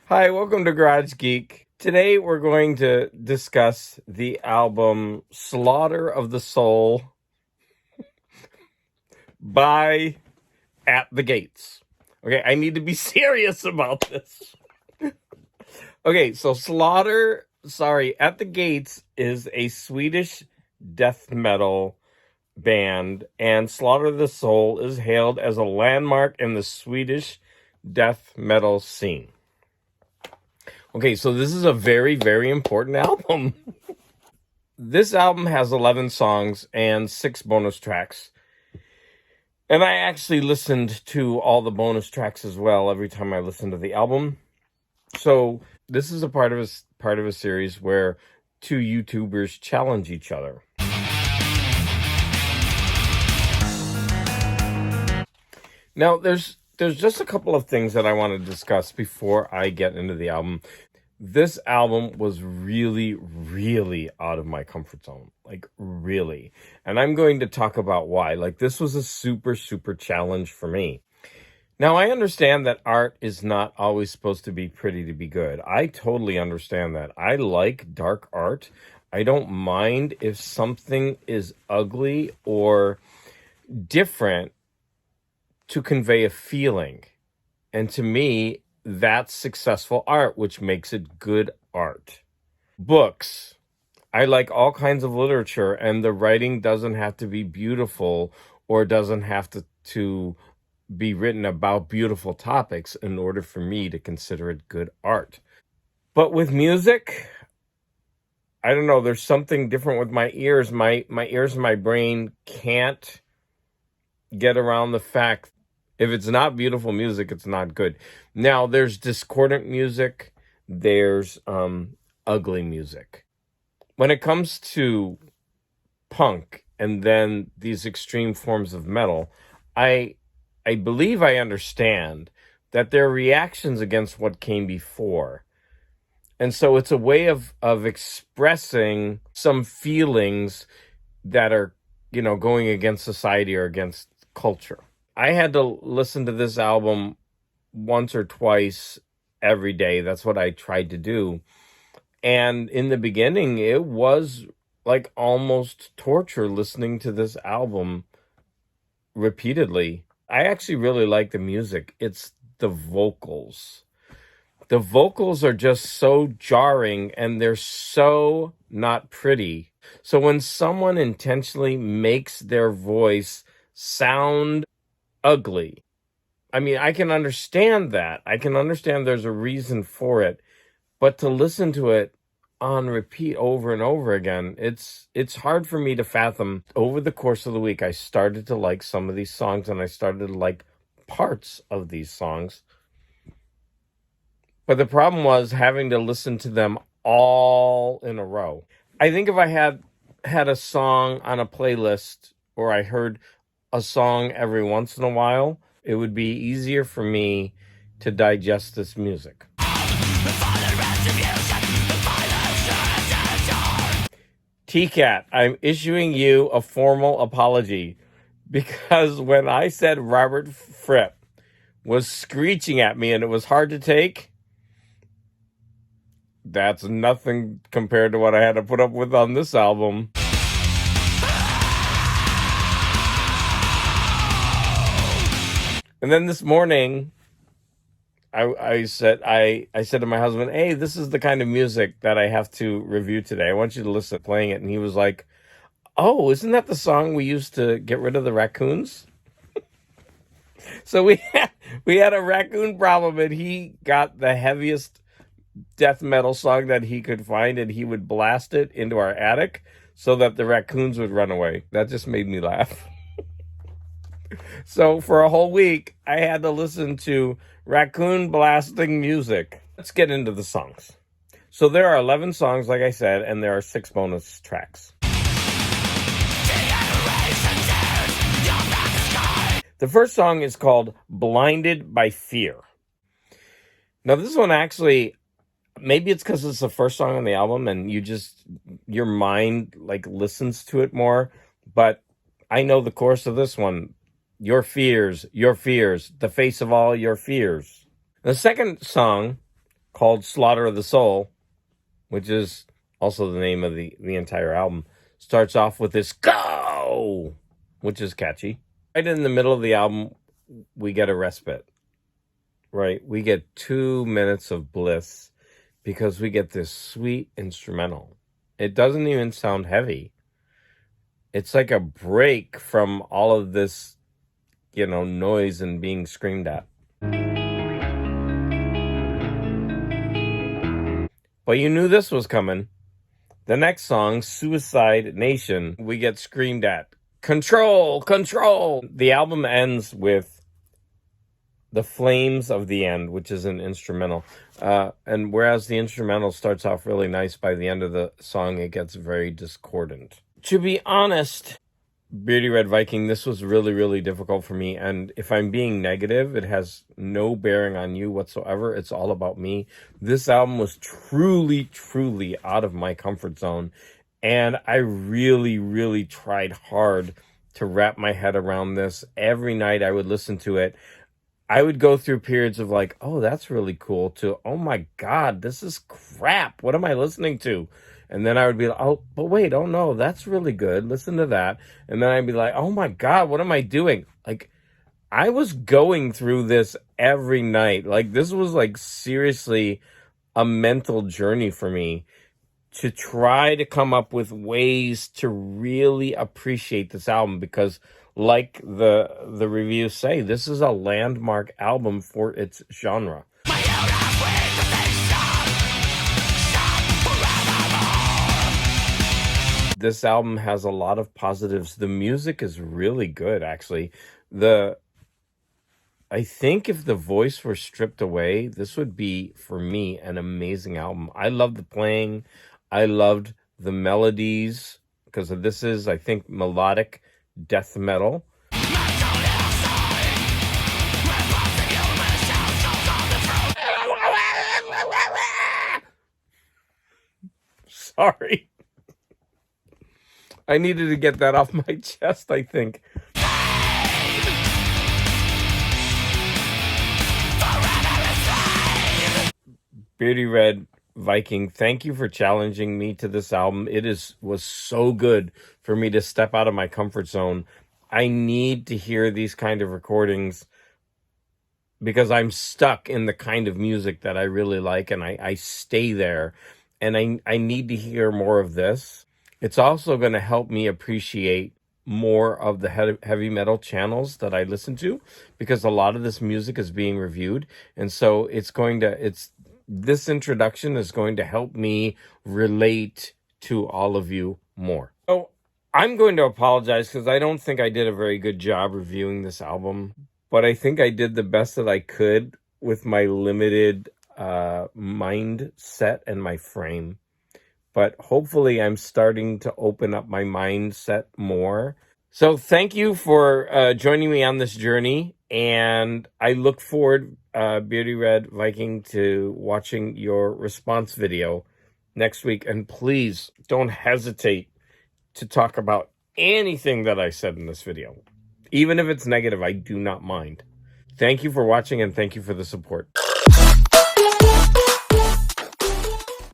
Hi, welcome to Garage Geek. Today we're going to discuss the album Slaughter of the Soul by At the Gates. Okay, I need to be serious about this. Okay, so At the Gates is a Swedish death metal band, and Slaughter of the Soul is hailed as a landmark in the Swedish death metal scene. Okay, so this is a very, very important album. This album has 11 songs and 6 bonus tracks. And I actually listened to all the bonus tracks as well every time I listened to the album. So this is a part of a series where two YouTubers challenge each other. Now, there's just a couple of things that I want to discuss before I get into the album. This album was really, really out of my comfort zone. Like, really. And I'm going to talk about why. Like, this was a super, super challenge for me. Now, I understand that art is not always supposed to be pretty to be good. I totally understand that. I like dark art. I don't mind if something is ugly or different to convey a feeling. And to me, that's successful art, which makes it good art. Books. I like all kinds of literature, and the writing doesn't have to be beautiful or doesn't have to be written about beautiful topics in order for me to consider it good art. But with music, I don't know, there's something different with my ears. My ears and my brain can't get around the fact if it's not beautiful music, it's not good. Now, there's discordant music. There's ugly music. When it comes to punk and then these extreme forms of metal, I believe I understand that there are reactions against what came before. And so it's a way of expressing some feelings that are, going against society or against culture. I had to listen to this album once or twice every day. That's what I tried to do. And in the beginning, it was like almost torture listening to this album repeatedly. I actually really like the music. It's the vocals. The vocals are just so jarring and they're so not pretty. So when someone intentionally makes their voice sound ugly, I mean, I can understand that. I can understand there's a reason for it. But to listen to it on repeat over and over again, it's hard for me to fathom. Over the course of the week, I started to like some of these songs and I started to like parts of these songs. But the problem was having to listen to them all in a row. I think if I had a song on a playlist or I heard a song every once in a while, it would be easier for me to digest this music. T-Cat, I'm issuing you a formal apology because when I said Robert Fripp was screeching at me and it was hard to take, that's nothing compared to what I had to put up with on this album. And then this morning, I said to my husband, "Hey, this is the kind of music that I have to review today. I want you to listen to playing it." And he was like, "Oh, isn't that the song we used to get rid of the raccoons?" So we had a raccoon problem, and he got the heaviest death metal song that he could find, and he would blast it into our attic so that the raccoons would run away. That just made me laugh. So for a whole week, I had to listen to raccoon blasting music. Let's get into the songs. So there are 11 songs, like I said, and there are 6 bonus tracks. The first song is called Blinded by Fear. Now, this one actually, maybe it's because it's the first song on the album and your mind like listens to it more, but I know the chorus of this one. Your fears, the face of all your fears. The second song called Slaughter of the Soul, which is also the name of the entire album, starts off with this go, which is catchy. Right in the middle of the album, we get a respite, right? We get 2 minutes of bliss because we get this sweet instrumental. It doesn't even sound heavy. It's like a break from all of this, noise and being screamed at. But you knew this was coming. The next song, Suicide Nation, we get screamed at. Control, control. The album ends with The Flames of the End, which is an instrumental. And whereas the instrumental starts off really nice, by the end of the song, it gets very discordant. To be honest, BeardyRedViking, this was really, really difficult for me. And if I'm being negative, it has no bearing on you whatsoever. It's all about me. This album was truly, truly out of my comfort zone. And I really, really tried hard to wrap my head around this. Every night I would listen to it. I would go through periods of like, oh, that's really cool, to, oh my God, this is crap. What am I listening to? And then I would be like, oh, but wait, oh no, that's really good. Listen to that. And then I'd be like, oh my God, what am I doing? Like, I was going through this every night. Like, this was like seriously a mental journey for me to try to come up with ways to really appreciate this album, because like the reviews say, this is a landmark album for its genre. This album has a lot of positives. The music is really good, actually. I think if the voice were stripped away, this would be, for me, an amazing album. I love the playing. I loved the melodies, because this is, I think, melodic death metal. Sorry. I needed to get that off my chest, I think. BeardyRedViking, thank you for challenging me to this album. It was so good for me to step out of my comfort zone. I need to hear these kind of recordings because I'm stuck in the kind of music that I really like, and I stay there. And I need to hear more of this. It's also going to help me appreciate more of the heavy metal channels that I listen to, because a lot of this music is being reviewed. And so this introduction is going to help me relate to all of you more. So I'm going to apologize because I don't think I did a very good job reviewing this album, but I think I did the best that I could with my limited mindset and my frame. But hopefully I'm starting to open up my mindset more. So thank you for joining me on this journey. And I look forward, BeardyRedViking, to watching your response video next week. And please don't hesitate to talk about anything that I said in this video. Even if it's negative, I do not mind. Thank you for watching, and thank you for the support.